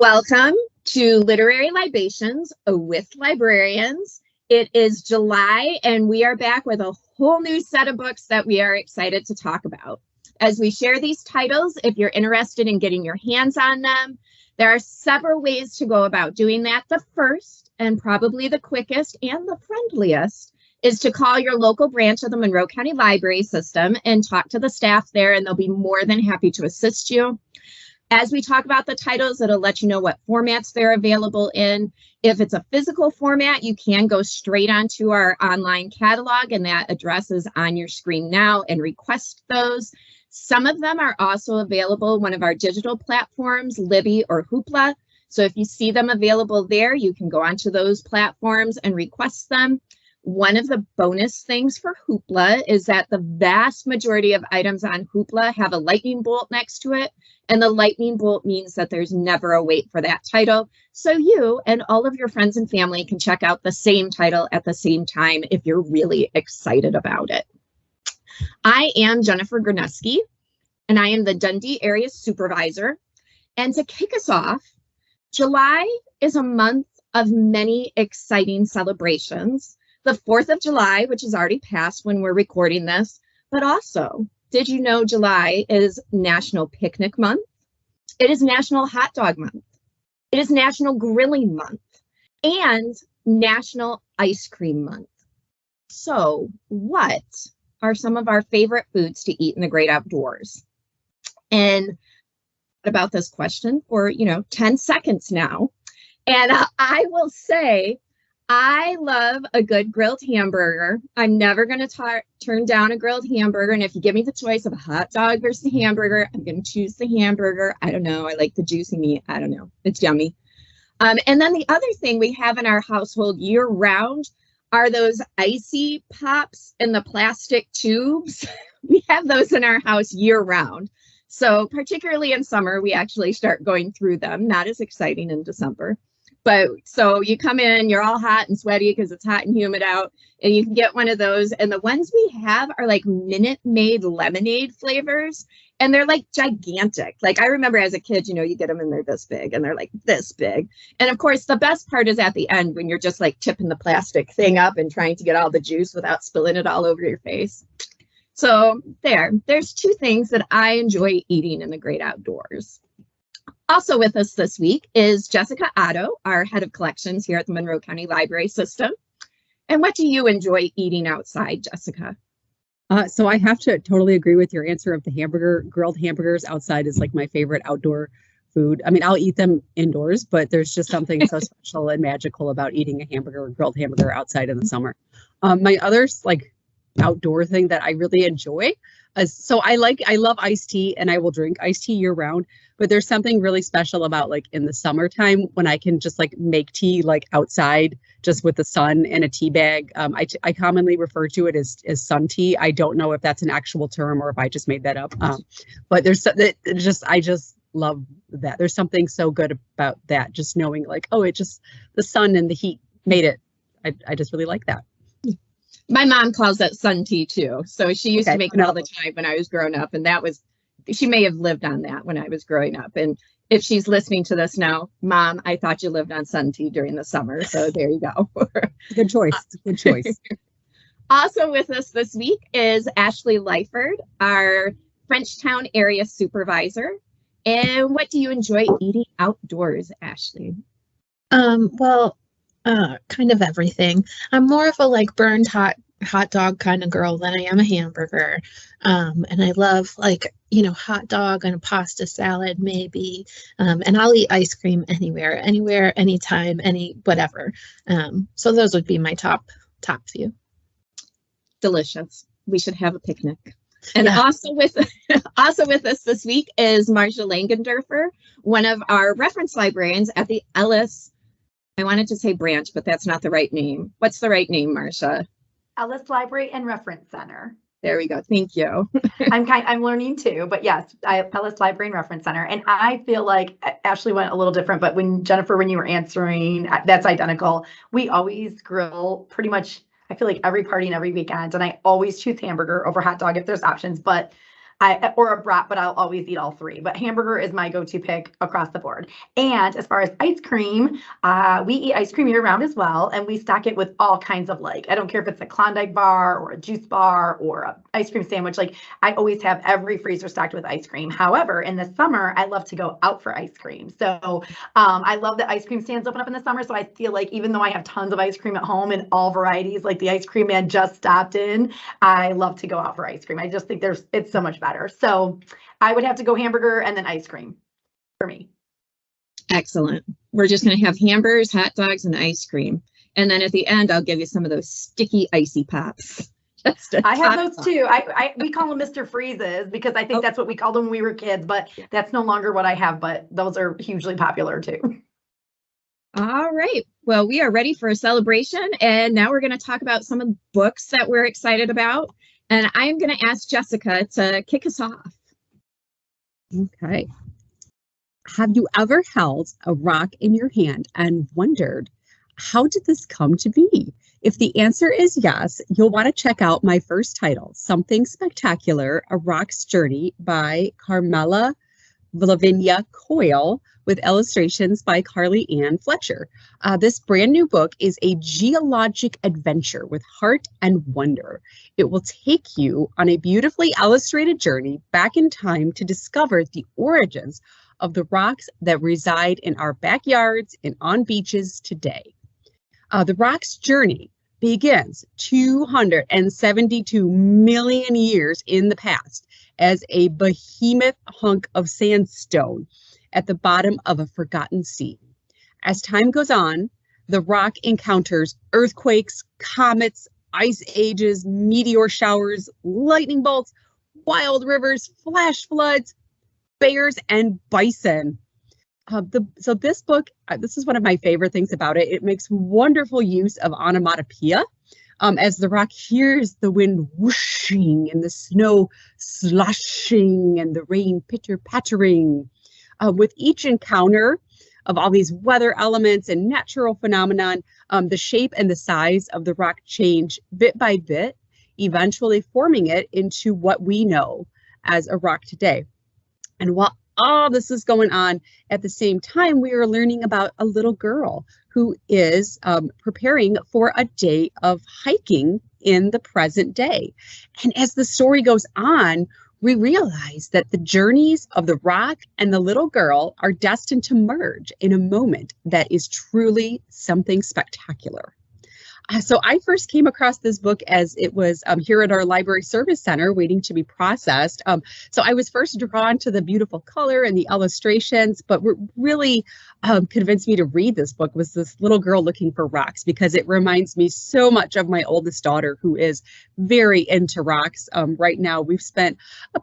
Welcome to Literary Libations with Librarians. It is July, and we are back with a whole new set of books that we are excited to talk about. As we share these titles, if you're interested in getting your hands on them, there are several ways to go about doing that. The first, and probably the quickest and the friendliest, is to call your local branch of the Monroe County Library System and talk to the staff there, and they'll be more than happy to assist you. As we talk about the titles, it'll let you know what formats they're available in. If it's a physical format, you can go straight onto our online catalog, and that address is on your screen now, and request those. Some of them are also available one of our digital platforms, Libby or Hoopla. So if you see them available there, you can go onto those platforms and request them. One of the bonus things for Hoopla is that the vast majority of items on Hoopla have a lightning bolt next to it. And the lightning bolt means that there's never a wait for that title. So you and all of your friends and family can check out the same title at the same time if you're really excited about it. I am Jennifer Graneski, and I am the Dundee Area Supervisor. And to kick us off, July is a month of many exciting celebrations. The 4th of July, which is already passed when we're recording this, but also, did you know July is National Picnic Month? It is National Hot Dog Month. It is National Grilling Month and National Ice Cream Month. So what are some of our favorite foods to eat in the great outdoors? And about this question for, 10 seconds now. And I will say, I love a good grilled hamburger. I'm never going to turn down a grilled hamburger. And if you give me the choice of a hot dog versus a hamburger, I'm going to choose the hamburger. I don't know. I like the juicy meat. I don't know. It's yummy. And then the other thing we have in our household year round are those icy pops in the plastic tubes. We have those in our house year round. So particularly in summer, we actually start going through them. Not as exciting in December. But so you come in, you're all hot and sweaty because it's hot and humid out, and you can get one of those. And the ones we have are like Minute Maid lemonade flavors, and they're like gigantic. Like I remember as a kid, you get them and they're this big, and they're like this big. And of course, the best part is at the end when you're just like tipping the plastic thing up and trying to get all the juice without spilling it all over your face. So there's two things that I enjoy eating in the great outdoors. Also with us this week is Jessica Otto, our head of collections here at the Monroe County Library System. And what do you enjoy eating outside, Jessica? So I have to totally agree with your answer of the grilled hamburgers outside is like my favorite outdoor food. I mean, I'll eat them indoors, but there's just something so special and magical about eating a grilled hamburger outside in the summer. My other outdoor thing that I really enjoy I love iced tea, and I will drink iced tea year round, but there's something really special about in the summertime when I can just make tea outside just with the sun and a tea bag. I commonly refer to it as sun tea. I don't know if that's an actual term or if I just made that up. But I just love that. There's something so good about that. Just knowing the sun and the heat made it. I just really like that. My mom calls it sun tea too. So she used to make it all the time when I was growing up. And she may have lived on that when I was growing up. And if she's listening to this now, Mom, I thought you lived on sun tea during the summer. So there you go. Good choice. Good choice. Also with us this week is Ashley Lyford, our Frenchtown area supervisor. And what do you enjoy eating outdoors, Ashley? Kind of everything. I'm more of a burned hot dog kind of girl than I am a hamburger. And I love hot dog and a pasta salad maybe. And I'll eat ice cream anywhere, anytime, whatever. So those would be my top few. Delicious. We should have a picnic. And also with us this week is Marcia Langendorfer, one of our reference librarians at the Ellis. I wanted to say branch, but that's not the right name. What's the right name, Marcia? Ellis Library and Reference Center. There we go. Thank you. I'm learning too, but yes, Ellis Library and Reference Center. And I feel like Ashley went a little different, but when you were answering, that's identical. We always grill pretty much, I feel like every party and every weekend, and I always choose hamburger over hot dog if there's options, but or a brat, but I'll always eat all three. But hamburger is my go-to pick across the board. And as far as ice cream, we eat ice cream year round as well. And we stock it with all kinds of, like, I don't care if it's a Klondike bar or a juice bar or a ice cream sandwich. Like, I always have every freezer stocked with ice cream. However, in the summer, I love to go out for ice cream. So I love that ice cream stands open up in the summer. So I feel like even though I have tons of ice cream at home in all varieties, like the ice cream man just stopped in, I love to go out for ice cream. I just think it's so much better. So I would have to go hamburger and then ice cream for me. Excellent. We're just going to have hamburgers, hot dogs, and ice cream. And then at the end, I'll give you some of those sticky icy pops. I have those too. We call them Mr. Freezes because I think that's what we called them when we were kids, but that's no longer what I have, but those are hugely popular too. All right. Well, we are ready for a celebration. And now we're going to talk about some of the books that we're excited about. And I'm going to ask Jessica to kick us off. Okay. Have you ever held a rock in your hand and wondered, how did this come to be? If the answer is yes, you'll want to check out my first title, Something Spectacular, A Rock's Journey by Carmela Lavinia Coyle, with illustrations by Carly Ann Fletcher. This brand new book is a geologic adventure with heart and wonder. It will take you on a beautifully illustrated journey back in time to discover the origins of the rocks that reside in our backyards and on beaches today. The rock's journey begins 272 million years in the past as a behemoth hunk of sandstone at the bottom of a forgotten sea. As time goes on, the rock encounters earthquakes, comets, ice ages, meteor showers, lightning bolts, wild rivers, flash floods, bears, and bison. So this book, this is one of my favorite things about it. It makes wonderful use of onomatopoeia as the rock hears the wind whooshing and the snow sloshing and the rain pitter-pattering. With each encounter of all these weather elements and natural phenomenon, the shape and the size of the rock change bit by bit, eventually forming it into what we know as a rock today. And while all this is going on at the same time, we are learning about a little girl who is preparing for a day of hiking in the present day. And as the story goes on, we realize that the journeys of the rock and the little girl are destined to merge in a moment that is truly something spectacular. So I first came across this book as it was here at our library service center waiting to be processed. So I was first drawn to the beautiful color and the illustrations, but what really convinced me to read this book was this little girl looking for rocks, because it reminds me so much of my oldest daughter, who is very into rocks. Right now, we've spent a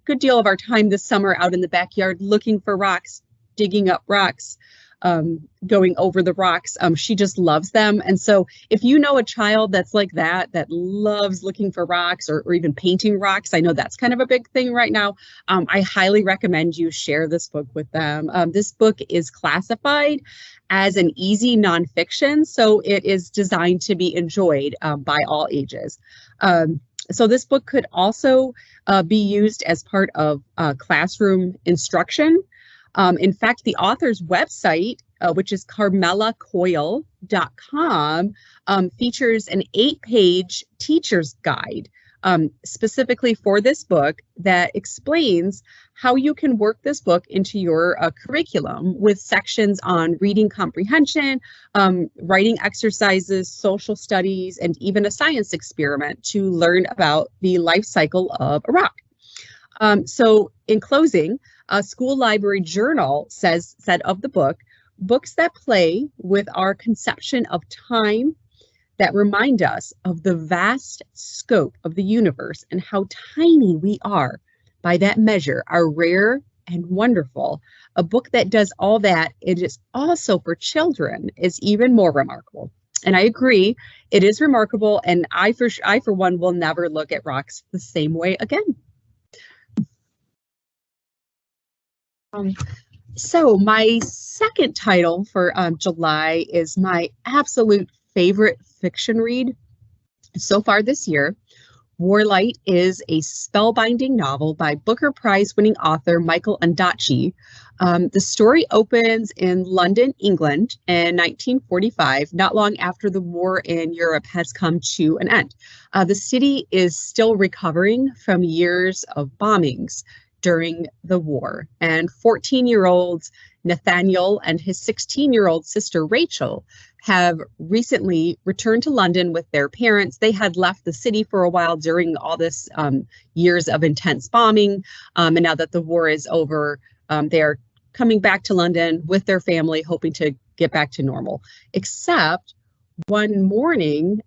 good deal of our time this summer out in the backyard looking for rocks, digging up rocks, going over the rocks. She just loves them. And so if you know a child that's like that loves looking for rocks or even painting rocks, I know that's kind of a big thing right now. I highly recommend you share this book with them. This book is classified as an easy nonfiction, so it is designed to be enjoyed by all ages. So this book could also be used as part of classroom instruction. In fact, the author's website, which is carmelacoyle.com, features an 8-page teacher's guide specifically for this book that explains how you can work this book into your curriculum, with sections on reading comprehension, writing exercises, social studies, and even a science experiment to learn about the life cycle of a rock. So in closing, School Library Journal said of the book, books that play with our conception of time, that remind us of the vast scope of the universe and how tiny we are by that measure, are rare and wonderful. A book that does all that, it is also for children, is even more remarkable. And I agree, it is remarkable, and I for one will never look at rocks the same way again. So my second title for July is my absolute favorite fiction read so far this year, Warlight is a spellbinding novel by Booker Prize-winning author Michael Ondaatje. The story opens in London, England in 1945, not long after the war in Europe has come to an end. The city is still recovering from years of bombings during the war, and 14-year-old Nathaniel and his 16-year-old sister Rachel have recently returned to London with their parents. They had left the city for a while during all this years of intense bombing, and now that the war is over, they are coming back to London with their family, hoping to get back to normal. Except one morning,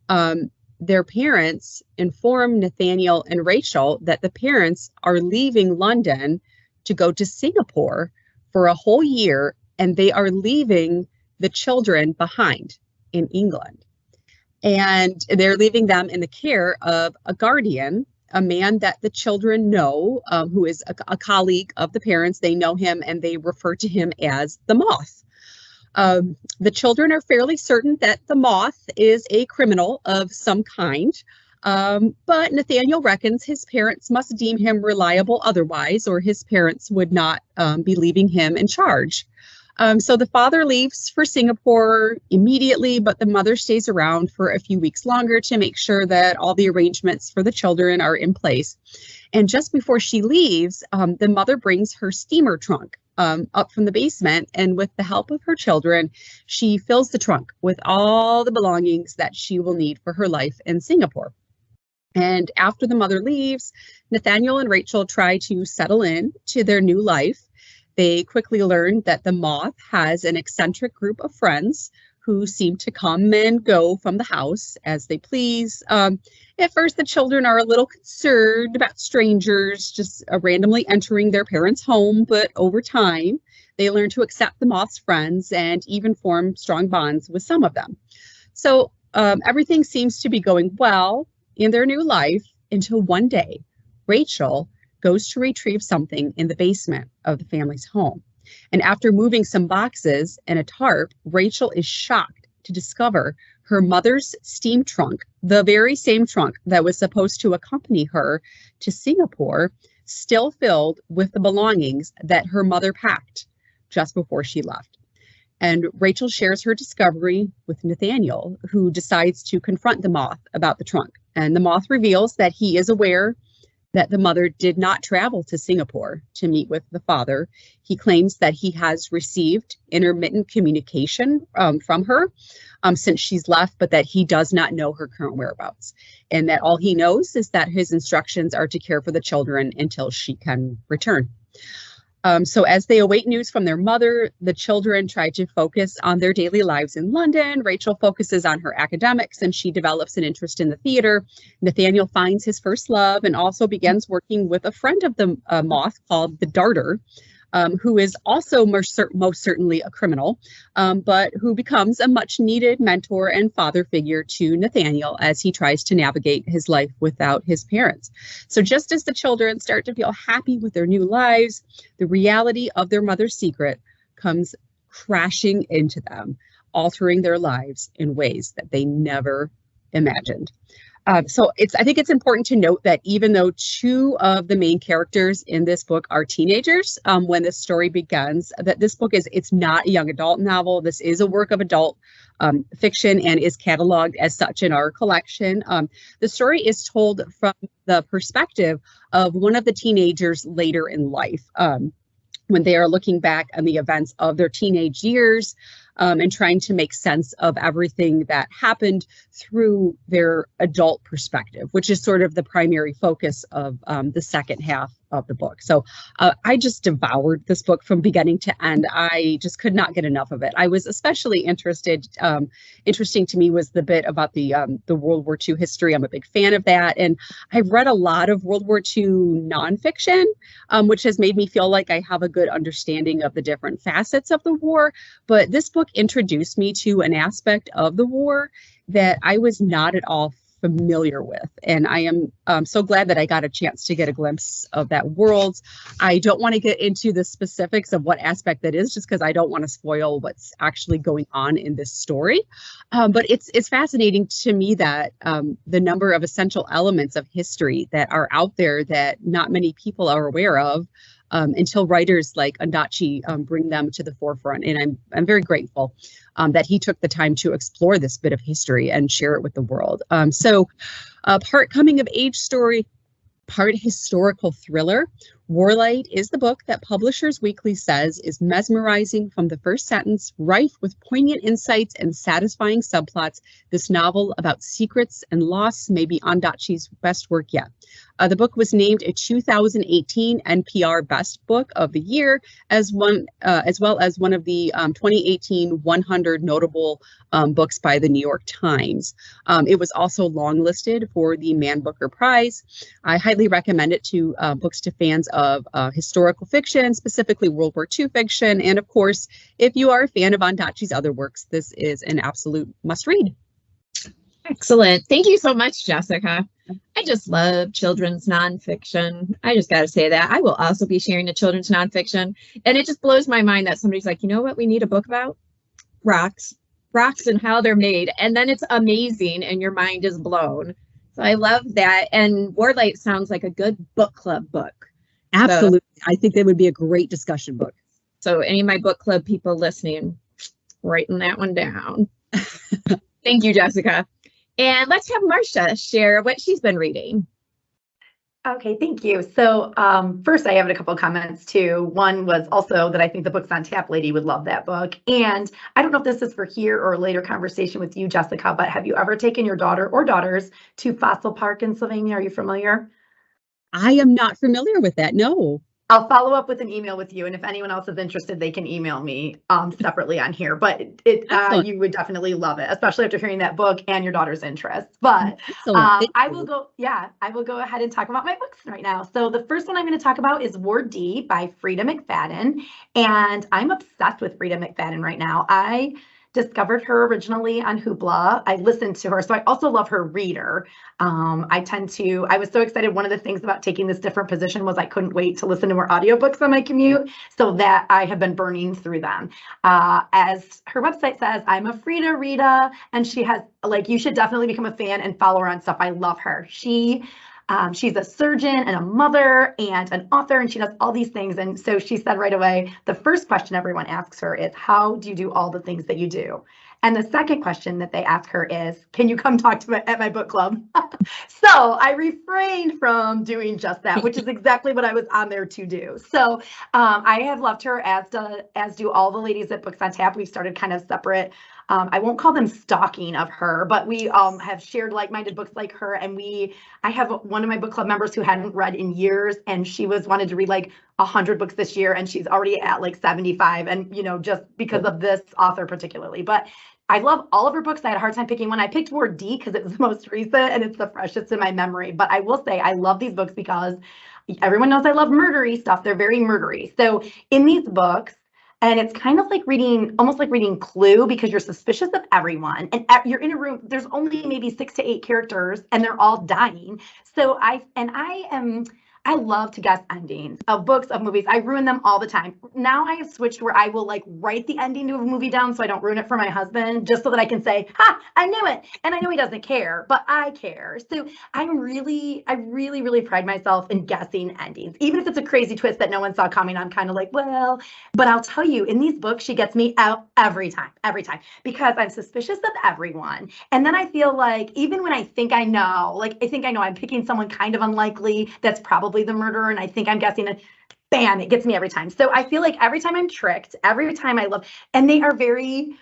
their parents inform Nathaniel and Rachel that the parents are leaving London to go to Singapore for a whole year, and they are leaving the children behind in England. And they're leaving them in the care of a guardian, a man that the children know, who is a colleague of the parents. They know him and they refer to him as the Moth. The children are fairly certain that the Moth is a criminal of some kind, but Nathaniel reckons his parents must deem him reliable otherwise, or his parents would not be leaving him in charge. So the father leaves for Singapore immediately, but the mother stays around for a few weeks longer to make sure that all the arrangements for the children are in place. And just before she leaves, the mother brings her steamer trunk up from the basement, and with the help of her children, she fills the trunk with all the belongings that she will need for her life in Singapore. And after the mother leaves, Nathaniel and Rachel try to settle in to their new life. They quickly learn that the Moth has an eccentric group of friends who seem to come and go from the house as they please. At first, the children are a little concerned about strangers just randomly entering their parents' home, but over time, they learn to accept the Moth's friends and even form strong bonds with some of them. So everything seems to be going well in their new life until one day, Rachel goes to retrieve something in the basement of the family's home. And after moving some boxes and a tarp, Rachel is shocked to discover her mother's steam trunk, the very same trunk that was supposed to accompany her to Singapore, still filled with the belongings that her mother packed just before she left. And Rachel shares her discovery with Nathaniel, who decides to confront the Moth about the trunk. And the Moth reveals that he is aware that the mother did not travel to Singapore to meet with the father. He claims that he has received intermittent communication from her since she's left, but that he does not know her current whereabouts. And that all he knows is that his instructions are to care for the children until she can return. So as they await news from their mother, the children try to focus on their daily lives in London. Rachel focuses on her academics and she develops an interest in the theater. Nathaniel finds his first love and also begins working with a friend of the Moth called the Darter, who is also most certainly a criminal, but who becomes a much needed mentor and father figure to Nathaniel as he tries to navigate his life without his parents. So just as the children start to feel happy with their new lives, the reality of their mother's secret comes crashing into them, altering their lives in ways that they never imagined. So I think it's important to note that even though two of the main characters in this book are teenagers when this story begins, that this book it's not a young adult novel. This is a work of adult fiction and is cataloged as such in our collection. The story is told from the perspective of one of the teenagers later in life, when they are looking back on the events of their teenage years and trying to make sense of everything that happened through their adult perspective, which is sort of the primary focus of the second half of the book. So I just devoured this book from beginning to end. I just could not get enough of it. I was especially interesting to me was the bit about the World War II history. I'm a big fan of that. And I've read a lot of World War II nonfiction, which has made me feel like I have a good understanding of the different facets of the war. But this book introduced me to an aspect of the war that I was not at all familiar with. And I am so glad that I got a chance to get a glimpse of that world. I don't want to get into the specifics of what aspect that is, just because I don't want to spoil what's actually going on in this story. But it's fascinating to me that the number of essential elements of history that are out there that not many people are aware of, until writers like Ondaatje bring them to the forefront. And I'm very grateful that he took the time to explore this bit of history and share it with the world. So part coming of age story, part historical thriller. Warlight is the book that Publishers Weekly says is mesmerizing from the first sentence, rife with poignant insights and satisfying subplots. This novel about secrets and loss may be Ondaatje's best work yet. The book was named a 2018 NPR Best Book of the Year, as well as one of the 2018 100 notable books by the New York Times. It was also longlisted for the Man Booker Prize. I highly recommend it to books to fans of historical fiction, specifically World War II fiction. And of course, if you are a fan of Ondaatje's other works, this is an absolute must read. Excellent. Thank you so much, Jessica. I just love children's nonfiction. I just got to say that. I will also be sharing the children's nonfiction. And it just blows my mind that somebody's like, you know what we need a book about? Rocks. Rocks and how they're made. And then it's amazing and your mind is blown. So I love that. And Warlight sounds like a good book club book. Absolutely. So, I think that would be a great discussion book. So any of my book club people listening, writing that one down. Thank you, Jessica. And let's have Marcia share what she's been reading. Okay, thank you. So first, I have a couple of comments too. One was also that I think the Books on Tap lady would love that book. And I don't know if this is for here or a later conversation with you, Jessica, but have you ever taken your daughter or daughters to Fossil Park in Sylvania? Are you familiar? I am not familiar with that. No. I'll follow up with an email with you, and if anyone else is interested, they can email me separately on here. But you would definitely love it, especially after hearing that book and your daughter's interests. But I will go ahead and talk about my books right now. So the first one I'm going to talk about is Ward D by Frida McFadden, and I'm obsessed with Frida McFadden right now. I discovered her originally on Hoopla. I listened to her, so I also love her reader. I was so excited. One of the things about taking this different position was I couldn't wait to listen to more audiobooks on my commute, so that I have been burning through them. As her website says, I'm a Frida reader, and she has, like, you should definitely become a fan and follow her on stuff. I love her. She's a surgeon and a mother and an author, and she does all these things. And so she said right away, the first question everyone asks her is, how do you do all the things that you do? And the second question that they ask her is, can you come talk to me at my book club? So I refrained from doing just that, which is exactly what I was on there to do. So I have loved her, as do all the ladies at Books on Tap. We've started kind of separate. I won't call them stalking of her, but we have shared like-minded books like her. And I have one of my book club members who hadn't read in years, and she wanted to read like 100 books this year, and she's already at like 75. And, just because of this author particularly. But I love all of her books. I had a hard time picking one. I picked Ward D because it was the most recent and it's the freshest in my memory. But I will say I love these books because everyone knows I love murdery stuff. They're very murdery. So in these books, and it's kind of like almost like reading Clue, because you're suspicious of everyone. And you're in a room, there's only maybe 6 to 8 characters and they're all dying. So I love to guess endings of books, of movies. I ruin them all the time. Now I have switched where I will like write the ending to a movie down so I don't ruin it for my husband, just so that I can say, ha, I knew it. And I know he doesn't care, but I care. So I really, really pride myself in guessing endings. Even if it's a crazy twist that no one saw coming, I'm kind of like, well, but I'll tell you, in these books, she gets me out every time, because I'm suspicious of everyone. And then I feel like, even when I think I know, I'm picking someone kind of unlikely that's probably the murderer, and I think I'm guessing it, bam, it gets me every time. So I feel like every time I'm tricked, every time I love, and they are very,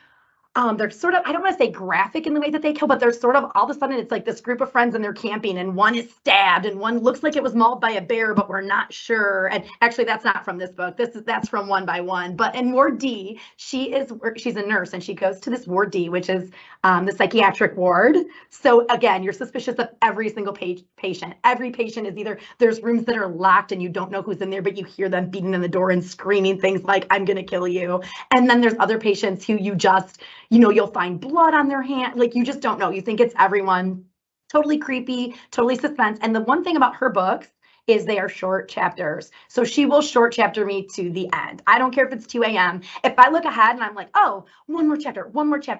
they're sort of, I don't want to say graphic in the way that they kill, but they're sort of, all of a sudden it's like this group of friends and they're camping, and one is stabbed and one looks like it was mauled by a bear, but we're not sure. And actually that's not from this book. That's from One by One. But in Ward D, she's a nurse, and she goes to this Ward D, which is the psychiatric ward. So again, you're suspicious of every single patient. Every patient is either, there's rooms that are locked and you don't know who's in there, but you hear them beating on the door and screaming things like, I'm going to kill you. And then there's other patients who you just, you'll find blood on their hand. Like, you just don't know. You think it's everyone. Totally creepy, totally suspense. And the one thing about her books is they are short chapters. So she will short chapter me to the end. I don't care if it's 2 a.m. If I look ahead and I'm like, oh, one more chapter,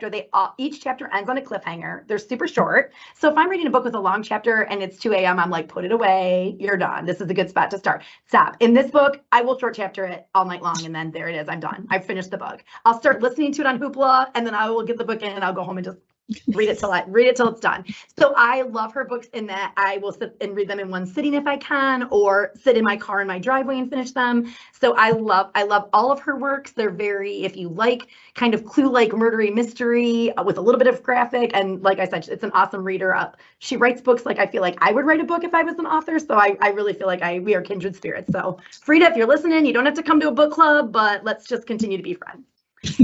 they all, each chapter ends on a cliffhanger. They're super short. So if I'm reading a book with a long chapter and it's 2 a.m., I'm like, put it away. You're done. This is a good spot to start. Stop. In this book, I will short chapter it all night long. And then there it is. I'm done. I've finished the book. I'll start listening to it on Hoopla, and then I will get the book in and I'll go home and just read it till it's done. So I love her books in that I will sit and read them in one sitting if I can, or sit in my car in my driveway and finish them. So I love all of her works. They're very, if you like kind of Clue-like murdery mystery with a little bit of graphic, and like I said, it's an awesome reader. She writes books like I feel like I would write a book if I was an author. So I really feel like we are kindred spirits. So Frida, if you're listening, you don't have to come to a book club, but let's just continue to be friends.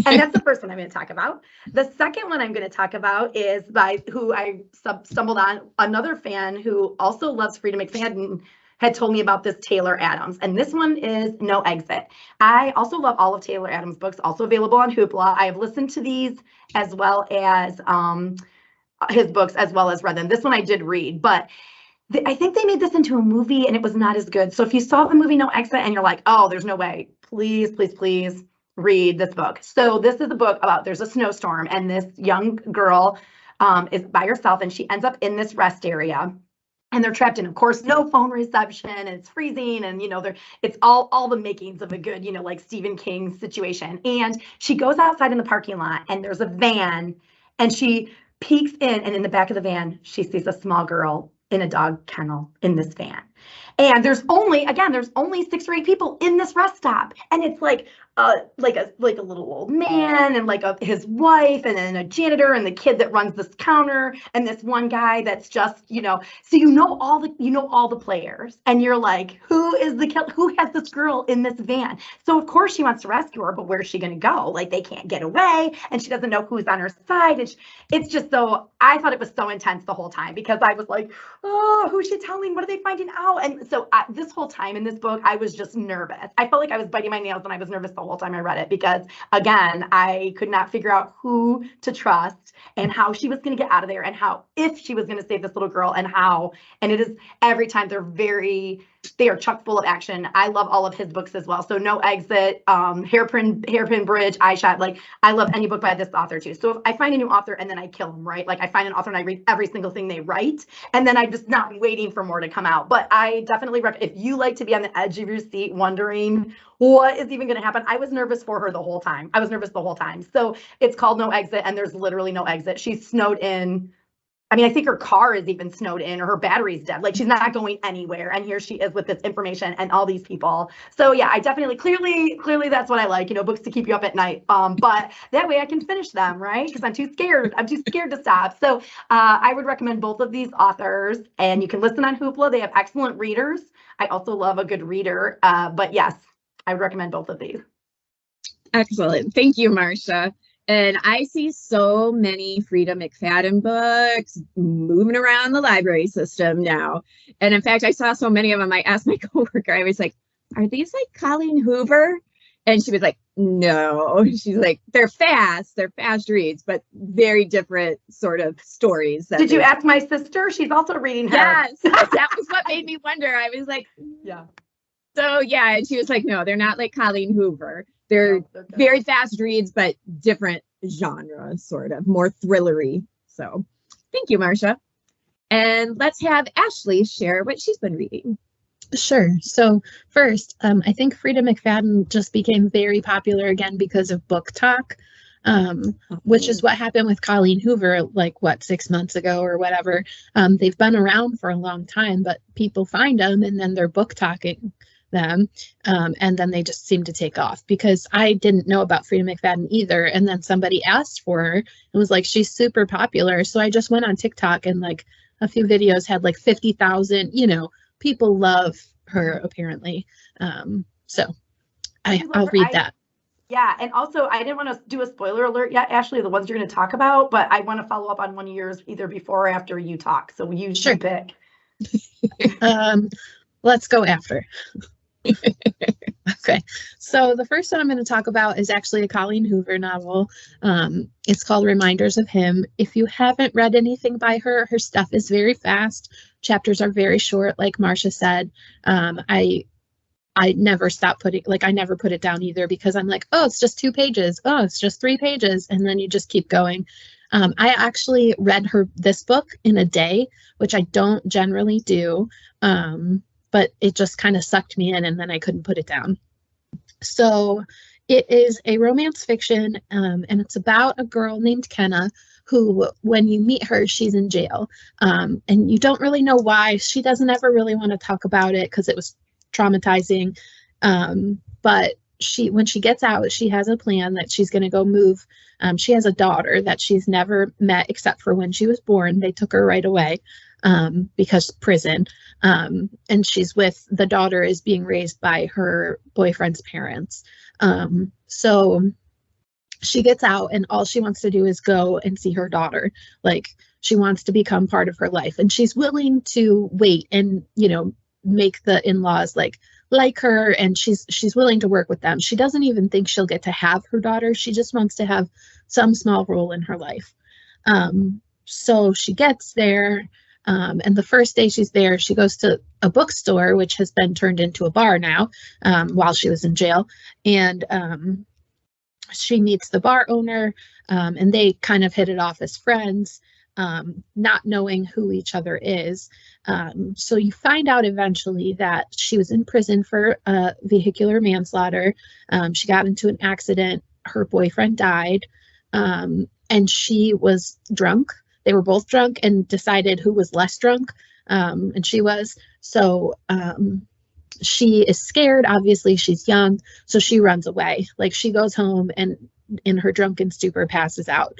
And that's the first one I'm going to talk about. The second one I'm going to talk about is by who I stumbled on, another fan who also loves Frida McFadden had told me about this, Taylor Adams. And this one is No Exit. I also love all of Taylor Adams' books, also available on Hoopla. I have listened to these as well as his books, as well as read them. This one I did read, but I think they made this into a movie and it was not as good. So if you saw the movie No Exit and you're like, oh, there's no way, please, please, please read this book. So this is a book about, there's a snowstorm and this young girl is by herself and she ends up in this rest area and they're trapped in, of course, no phone reception and it's freezing and, it's all the makings of a good, like Stephen King situation. And she goes outside in the parking lot and there's a van and she peeks in, and in the back of the van, she sees a small girl in a dog kennel in this van. And there's only 6 or 8 people in this rest stop. And it's like a little old man and his wife and then a janitor and the kid that runs this counter and this one guy that's just, so all the players and you're like, who has this girl in this van? So of course she wants to rescue her, but where's she going to go? Like they can't get away and she doesn't know who's on her side. And it's just so, I thought it was so intense the whole time because I was like, oh, who's she telling? What are they finding out? And so this whole time in this book, I was just nervous. I felt like I was biting my nails and I was nervous the whole time I read it because, again, I could not figure out who to trust and how she was going to get out of there and if she was going to save this little girl and how. And it is every time they are chock full of action. I love all of his books as well. So No Exit, Hairpin Bridge, Eye Shot. I love any book by this author too. So if I find a new author and then I kill them, right? I find an author and I read every single thing they write and then I'm just not waiting for more to come out. But I definitely recommend, if you like to be on the edge of your seat wondering what is even going to happen. I was nervous for her the whole time. So it's called No Exit and there's literally no exit. She's snowed in. I think her car is even snowed in or her battery's dead. She's not going anywhere. And here she is with this information and all these people. So yeah, I definitely, clearly that's what I like, books to keep you up at night. But that way I can finish them, right? Because I'm too scared to stop. So I would recommend both of these authors and you can listen on Hoopla. They have excellent readers. I also love a good reader. But yes, I would recommend both of these. Excellent. Thank you, Marcia. And I see so many Frida McFadden books moving around the library system now. And in fact, I saw so many of them. I asked my coworker, I was like, are these like Colleen Hoover? And she was like, no. She's like, they're fast reads, but very different sort of stories. Did you ask my sister? She's also reading her. Yes, that was what made me wonder. I was like, yeah. So yeah, and she was like, no, they're not like Colleen Hoover. They're very fast reads, but different genre, sort of more thrillery. So thank you, Marcia. And let's have Ashley share what she's been reading. Sure. So first, I think Frida McFadden just became very popular again because of Book Talk, which is what happened with Colleen Hoover, 6 months ago or whatever. They've been around for a long time, but people find them and then they're book talking them. And then they just seem to take off because I didn't know about Frida McFadden either. And then somebody asked for her and was like, she's super popular. So I just went on TikTok and a few videos had 50,000, people love her apparently. So I'll read that. Yeah, and also I didn't want to do a spoiler alert yet, Ashley, the ones you're going to talk about, but I want to follow up on one of yours either before or after you talk. So you sure. Pick. Let's go after. Okay, so the first one I'm going to talk about is actually a Colleen Hoover novel. It's called Reminders of Him. If you haven't read anything by her, her stuff is very fast. Chapters are very short, like Marcia said. I never stop putting, like, I never put it down either, because I'm like, oh, it's just 2 pages. Oh, it's just 3 pages. And then you just keep going. I actually read this book in a day, which I don't generally do. But it just kind of sucked me in, and then I couldn't put it down. So it is a romance fiction, and it's about a girl named Kenna who, when you meet her, she's in jail. And you don't really know why. She doesn't ever really want to talk about it because it was traumatizing. But when she gets out, she has a plan that she's going to go move. She has a daughter that she's never met except for when she was born. They took her right away. Because prison, and she's with, the daughter is being raised by her boyfriend's parents. So she gets out, and all she wants to do is go and see her daughter. Like, she wants to become part of her life, and she's willing to wait and, make the in-laws like her, and she's willing to work with them. She doesn't even think she'll get to have her daughter. She just wants to have some small role in her life. So she gets there. And the first day she's there, she goes to a bookstore, which has been turned into a bar now, while she was in jail. And she meets the bar owner, and they kind of hit it off as friends, not knowing who each other is. So you find out eventually that she was in prison for vehicular manslaughter. She got into an accident. Her boyfriend died, and she was drunk. They were both drunk and decided who was less drunk, and she was. So she is scared. Obviously, she's young, so she runs away. Like, she goes home and in her drunken stupor passes out.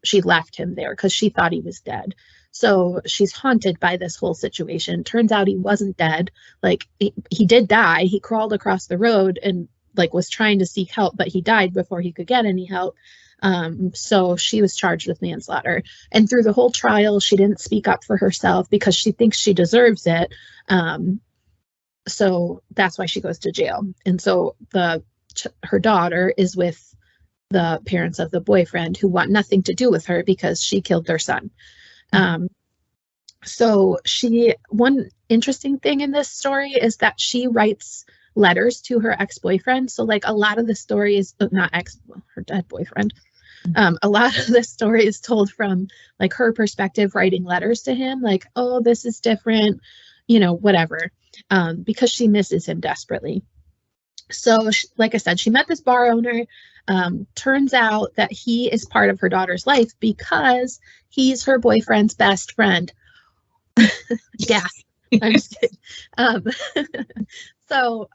She left him there because she thought he was dead. So she's haunted by this whole situation. Turns out he wasn't dead. Like, he did die. He crawled across the road and was trying to seek help, but he died before he could get any help. So she was charged with manslaughter, and through the whole trial, she didn't speak up for herself because she thinks she deserves it. So that's why she goes to jail. And so her daughter is with the parents of the boyfriend, who want nothing to do with her because she killed their son. So one interesting thing in this story is that she writes letters to her ex-boyfriend. So a lot of the story is her dead boyfriend. A lot of the story is told from her perspective, writing letters to him, oh, this is different, whatever, because she misses him desperately. So like I said, she met this bar owner. Turns out that he is part of her daughter's life because he's her boyfriend's best friend. Yeah, I'm just kidding. So,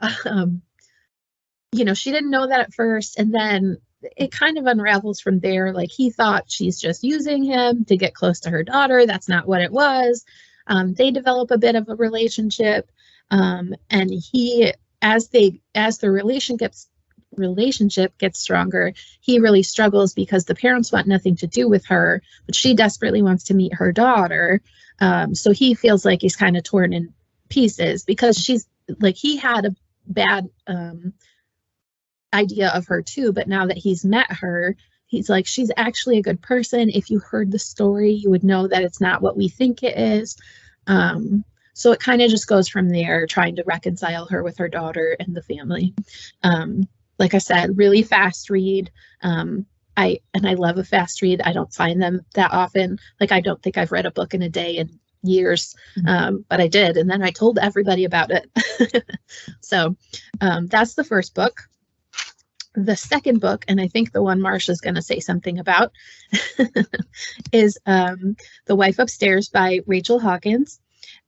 she didn't know that at first, and then it kind of unravels from there. He thought she's just using him to get close to her daughter. That's not what it was. They develop a bit of a relationship, and as the relationship gets stronger, he really struggles because the parents want nothing to do with her, but she desperately wants to meet her daughter. So he feels like he's kind of torn in pieces because he had a bad idea of her too, but now that he's met her, he's like, she's actually a good person. If you heard the story, you would know that it's not what we think it is. So it kind of just goes from there, trying to reconcile her with her daughter and the family. Like I said, really fast read. I love a fast read. I don't find them that often. I don't think I've read a book in a day in years, but I did, and then I told everybody about it. So that's the first book. The second book, and I think the one Marcia's going to say something about, is The Wife Upstairs by Rachel Hawkins.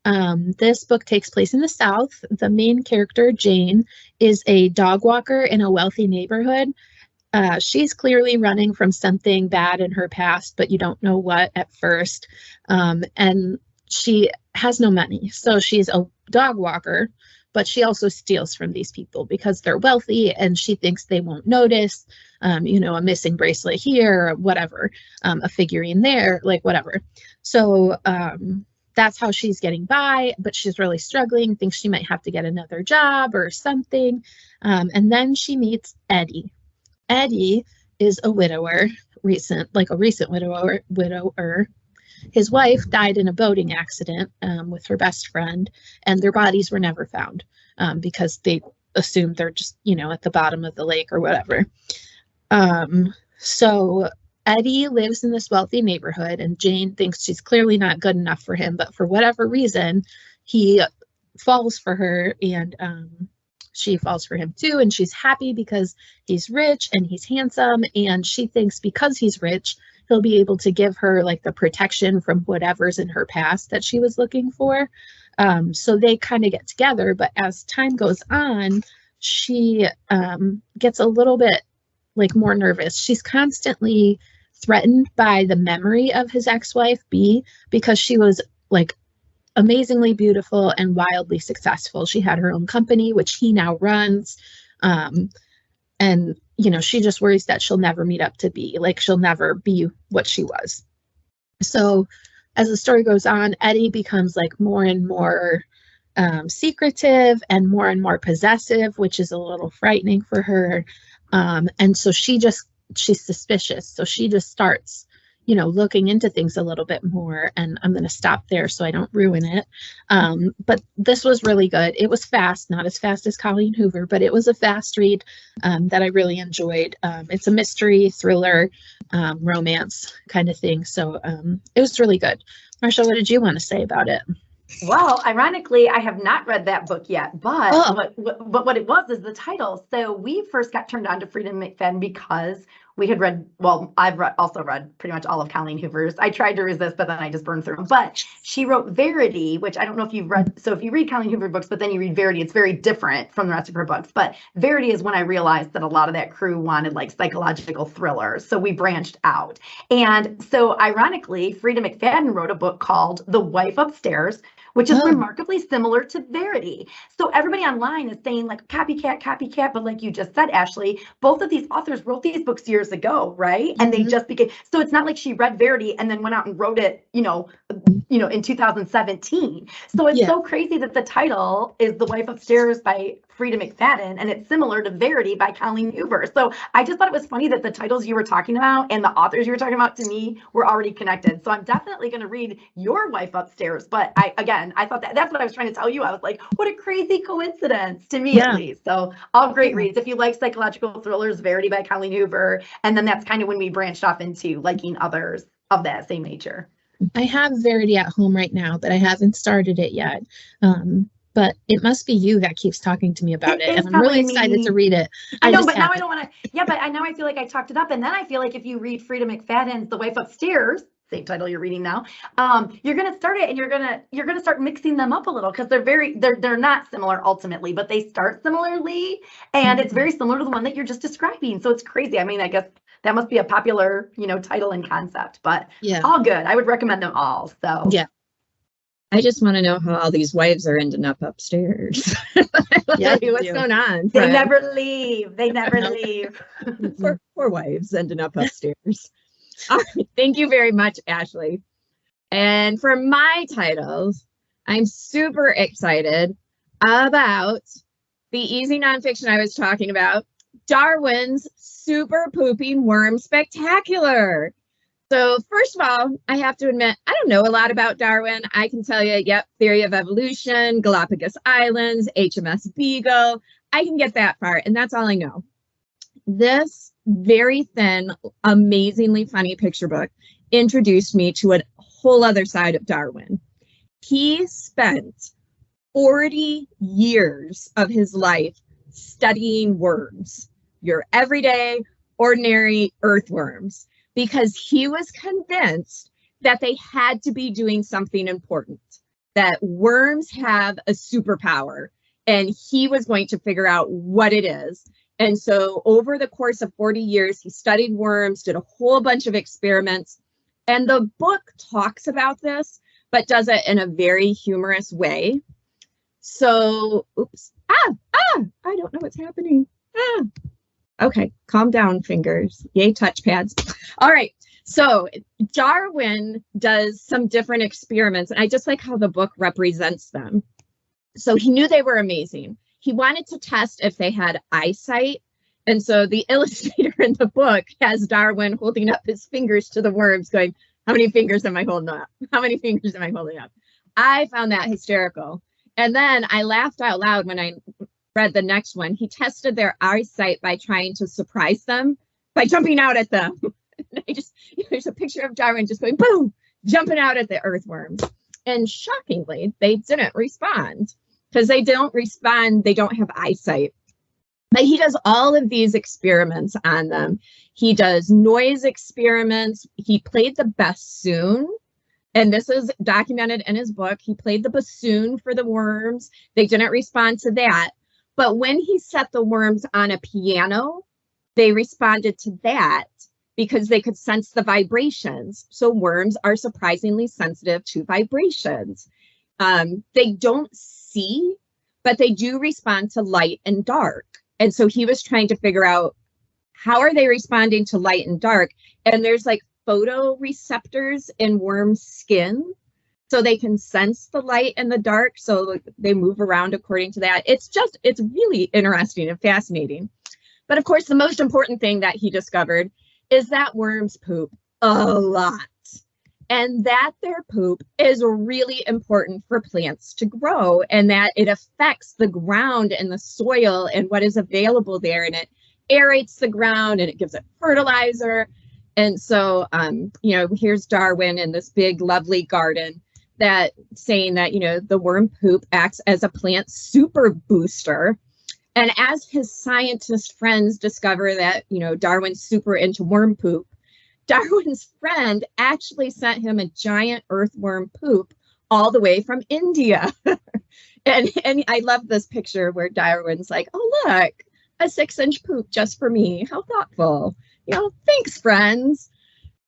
This book takes place in the South. The main character, Jane, is a dog walker in a wealthy neighborhood. She's clearly running from something bad in her past, but you don't know what at first. And she has no money. So she's a dog walker, but she also steals from these people because they're wealthy and she thinks they won't notice, a missing bracelet here or whatever, a figurine there, whatever. So that's how she's getting by, but she's really struggling, thinks she might have to get another job or something. And then she meets Eddie. Eddie is a widower, a recent widower. His wife died in a boating accident with her best friend, and their bodies were never found because they assumed they're just, at the bottom of the lake or whatever. So Eddie lives in this wealthy neighborhood, and Jane thinks she's clearly not good enough for him, but for whatever reason, he falls for her, and she falls for him too, and she's happy because he's rich and he's handsome, and she thinks because he's rich, he'll be able to give her like the protection from whatever's in her past that she was looking for. So they kind of get together, but as time goes on, she gets a little bit like more nervous. She's constantly threatened by the memory of his ex-wife, B, because she was like amazingly beautiful and wildly successful. She had her own company, which he now runs. And, she just worries that she'll never meet up to B, like she'll never be what she was. So as the story goes on, Eddie becomes like more and more secretive and more possessive, which is a little frightening for her. And so she's suspicious. So she just starts, looking into things a little bit more, and I'm going to stop there so I don't ruin it. But this was really good. It was fast, not as fast as Colleen Hoover, but it was a fast read that I really enjoyed. It's a mystery, thriller, romance kind of thing. So it was really good. Marsha, what did you want to say about it? Well, ironically, I have not read that book yet, but what it was is the title. So we first got turned on to Freida McFadden because we had read, I've also read pretty much all of Colleen Hoover's. I tried to resist, but then I just burned through them. But she wrote Verity, which I don't know if you've read. So if you read Colleen Hoover books, but then you read Verity, it's very different from the rest of her books. But Verity is when I realized that a lot of that crew wanted like psychological thrillers. So we branched out. And so ironically, Freida McFadden wrote a book called The Wife Upstairs, which is remarkably similar to Verity. So everybody online is saying like copycat, but like you just said, Ashley, both of these authors wrote these books years ago, right? And they just became, so it's not like she read Verity and then went out and wrote it, in 2017. So it's so crazy that the title is The Wife Upstairs by Freida McFadden, and it's similar to Verity by Colleen Hoover. So I just thought it was funny that the titles you were talking about and the authors you were talking about to me were already connected. So I'm definitely going to read Your Wife Upstairs. But I thought that's what I was trying to tell you. I was like, what a crazy coincidence to me, at least. So all great reads. If you like psychological thrillers, Verity by Colleen Hoover. And then that's kind of when we branched off into liking others of that same nature. I have Verity at home right now, but I haven't started it yet. But it must be you that keeps talking to me about it. And I'm really excited to read it. I know, but now I don't want to. Yeah, but now I feel like I talked it up. And then I feel like if you read Freida McFadden's The Wife Upstairs, same title you're reading now, you're going to start it and you're going to start mixing them up a little because they're not similar ultimately, but they start similarly. And it's very similar to the one that you're just describing. So it's crazy. I mean, I guess that must be a popular, title and concept, but all good. I would recommend them all. So yeah. I just want to know how all these wives are ending up upstairs. What's going on? They never leave. They never leave. Poor wives ending up upstairs. All right. Thank you very much, Ashley. And for my titles, I'm super excited about the easy nonfiction I was talking about, Darwin's Super Pooping Worm Spectacular. So first of all, I have to admit, I don't know a lot about Darwin. I can tell you, theory of evolution, Galapagos Islands, HMS Beagle. I can get that far, and that's all I know. This very thin, amazingly funny picture book introduced me to a whole other side of Darwin. He spent 40 years of his life studying worms, your everyday, ordinary earthworms, because he was convinced that they had to be doing something important, that worms have a superpower, and he was going to figure out what it is. And so over the course of 40 years, he studied worms, did a whole bunch of experiments, and the book talks about this, but does it in a very humorous way. So, I don't know what's happening. Okay, calm down, fingers. Yay, touchpads. All right, So Darwin does some different experiments, and I just like how the book represents them. So he knew they were amazing. He wanted to test if they had eyesight. And so the illustrator in the book has Darwin holding up his fingers to the worms going, how many fingers am I holding up? How many fingers am I holding up? I found that hysterical. And then I laughed out loud when I read the next one. He tested their eyesight by trying to surprise them by jumping out at them. There's a picture of Darwin just going, boom, jumping out at the earthworms. And shockingly, they didn't respond because they don't respond. They don't have eyesight. But he does all of these experiments on them. He does noise experiments. He played the bassoon. And this is documented in his book. He played the bassoon for the worms. They didn't respond to that. But when he set the worms on a piano, they responded to that because they could sense the vibrations. So worms are surprisingly sensitive to vibrations. They don't see, but they do respond to light and dark. And so he was trying to figure out how are they responding to light and dark? And there's like photoreceptors in worms' skin, so they can sense the light and the dark. So they move around according to that. It's really interesting and fascinating. But of course, the most important thing that he discovered is that worms poop a lot, and that their poop is really important for plants to grow, and that it affects the ground and the soil and what is available there, and it aerates the ground and it gives it fertilizer. And so, here's Darwin in this big, lovely garden that saying that, the worm poop acts as a plant super booster. And as his scientist friends discover that, Darwin's super into worm poop, Darwin's friend actually sent him a giant earthworm poop all the way from India. and I love this picture where Darwin's like, oh, look, a 6-inch poop just for me. How thoughtful. Thanks, friends.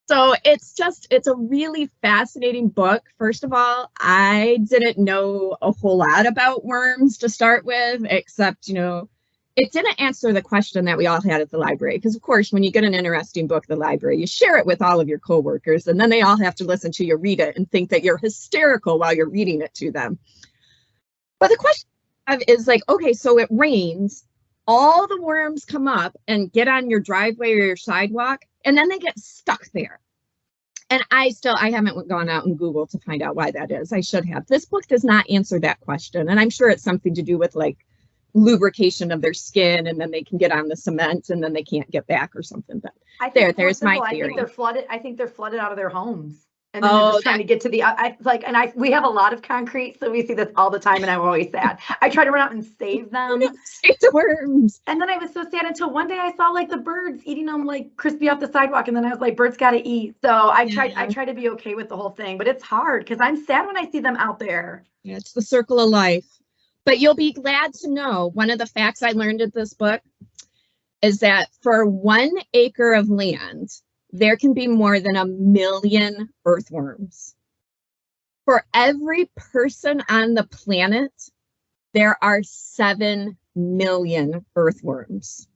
So it's a really fascinating book. First of all, I didn't know a whole lot about worms to start with, except, it didn't answer the question that we all had at the library. Because, of course, when you get an interesting book at the library, you share it with all of your coworkers, and then they all have to listen to you read it and think that you're hysterical while you're reading it to them. But the question is like, okay, so it rains. All the worms come up and get on your driveway or your sidewalk, and then they get stuck there. And I haven't gone out and Googled to find out why that is. I should have. This book does not answer that question. And I'm sure it's something to do with like lubrication of their skin, and then they can get on the cement and then they can't get back or something. But there's my theory. I think they're flooded out of their homes. And then they're just trying to get to the, we have a lot of concrete, so we see this all the time, and I'm always sad. I try to run out and save them. Save the worms. And then I was so sad until one day I saw like the birds eating them like crispy off the sidewalk, and then I was like, birds gotta eat. So I try to be okay with the whole thing, but it's hard because I'm sad when I see them out there. Yeah, it's the circle of life. But you'll be glad to know, one of the facts I learned in this book is that for 1 acre of land, there can be more than 1 million earthworms. For every person on the planet, there are 7 million earthworms.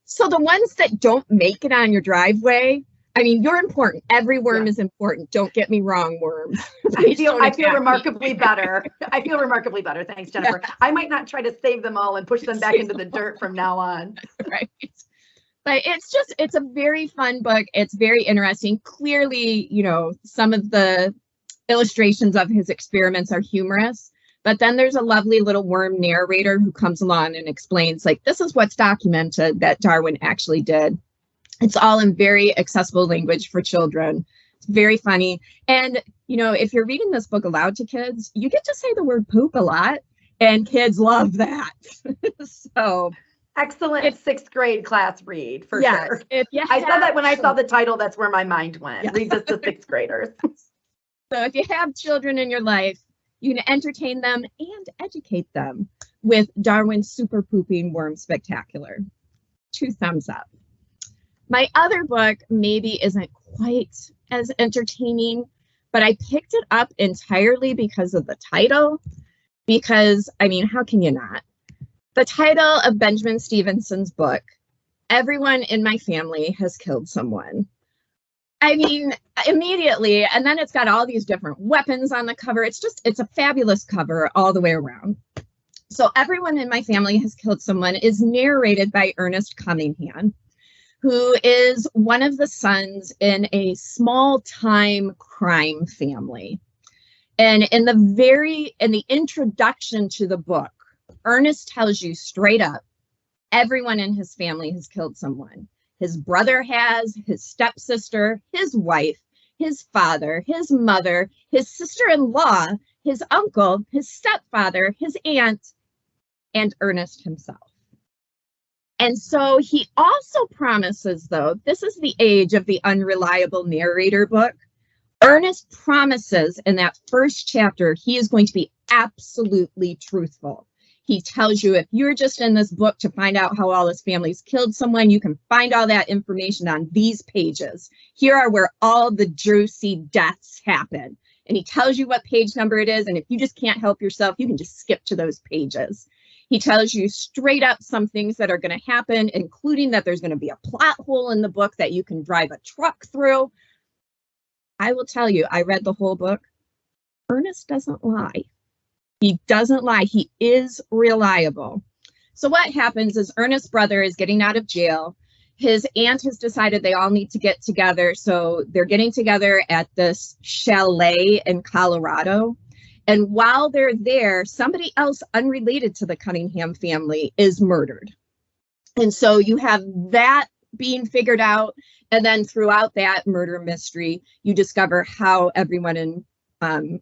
So the ones that don't make it on your driveway, I mean, you're important. Every worm is important. Don't get me wrong, worms. I feel remarkably better. I feel remarkably better. Thanks, Jennifer. Yeah. I might not try to save them all and push them back into the dirt from now on. Right. But it's a very fun book. It's very interesting. Clearly, some of the illustrations of his experiments are humorous, but then there's a lovely little worm narrator who comes along and explains, like, this is what's documented that Darwin actually did. It's all in very accessible language for children. It's very funny. And, if you're reading this book aloud to kids, you get to say the word poop a lot, and kids love that. So excellent 6th grade class read for sure. I said that when I saw the title, that's where my mind went. Yeah. Read this to 6th graders. So if you have children in your life, you can entertain them and educate them with Darwin's Super Pooping Worm Spectacular. 2 thumbs up. My other book maybe isn't quite as entertaining, but I picked it up entirely because of the title. Because, I mean, how can you not? The title of Benjamin Stevenson's book, Everyone in My Family Has Killed Someone. I mean, immediately, and then it's got all these different weapons on the cover. It's a fabulous cover all the way around. So Everyone in My Family Has Killed Someone is narrated by Ernest Cunningham, who is one of the sons in a small-time crime family. And in the introduction to the book, Ernest tells you straight up, everyone in his family has killed someone. His brother has, his stepsister, his wife, his father, his mother, his sister-in-law, his uncle, his stepfather, his aunt, and Ernest himself. And so he also promises, though, this is the age of the unreliable narrator book. Ernest promises in that first chapter, he is going to be absolutely truthful. He tells you if you're just in this book to find out how all his family's killed someone, you can find all that information on these pages. Here are where all the juicy deaths happen. And he tells you what page number it is. And if you just can't help yourself, you can just skip to those pages. He tells you straight up some things that are going to happen, including that there's going to be a plot hole in the book that you can drive a truck through. I will tell you, I read the whole book. Ernest doesn't lie. He doesn't lie. He is reliable. So what happens is Ernest's brother is getting out of jail. His aunt has decided they all need to get together. So they're getting together at this chalet in Colorado. And while they're there, somebody else unrelated to the Cunningham family is murdered. And so you have that being figured out. And then throughout that murder mystery, you discover how everyone in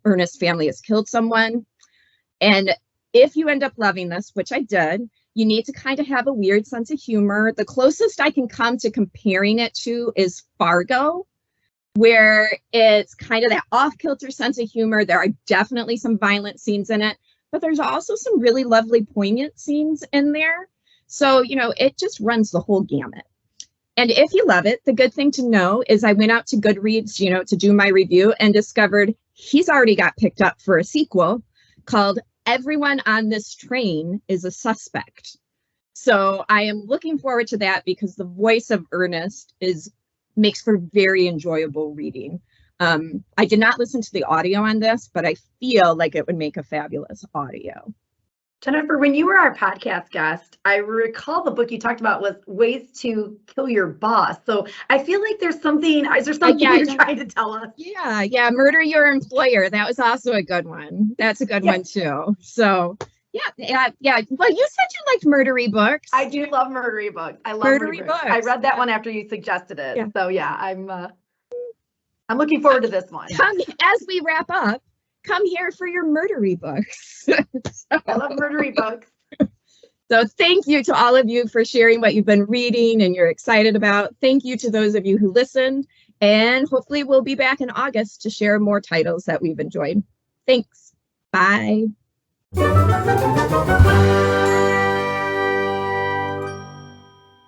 Ernest's family has killed someone. And if you end up loving this, which I did, you need to kind of have a weird sense of humor. The closest I can come to comparing it to is Fargo, where it's kind of that off-kilter sense of humor. There are definitely some violent scenes in it, but there's also some really lovely, poignant scenes in there. So, it just runs the whole gamut. And if you love it, the good thing to know is I went out to Goodreads, to do my review and discovered he's already got picked up for a sequel called Everyone on This Train is a Suspect. So I am looking forward to that because the voice of Ernest makes for very enjoyable reading. I did not listen to the audio on this, but I feel like it would make a fabulous audio. Jennifer, when you were our podcast guest, I recall the book you talked about was Ways to Kill Your Boss. So I feel like is there something you're trying to tell us? Yeah. Murder Your Employer. That was also a good one. That's a good one too. So yeah. Well, you said you liked murdery books. I do love murdery books. I love murdery books. I read that one after you suggested it. Yeah. So yeah, I'm looking forward to this one. As we wrap up, come here for your murdery books. I love murdery books. So thank you to all of you for sharing what you've been reading and you're excited about. Thank you to those of you who listened. And hopefully we'll be back in August to share more titles that we've enjoyed. Thanks. Bye.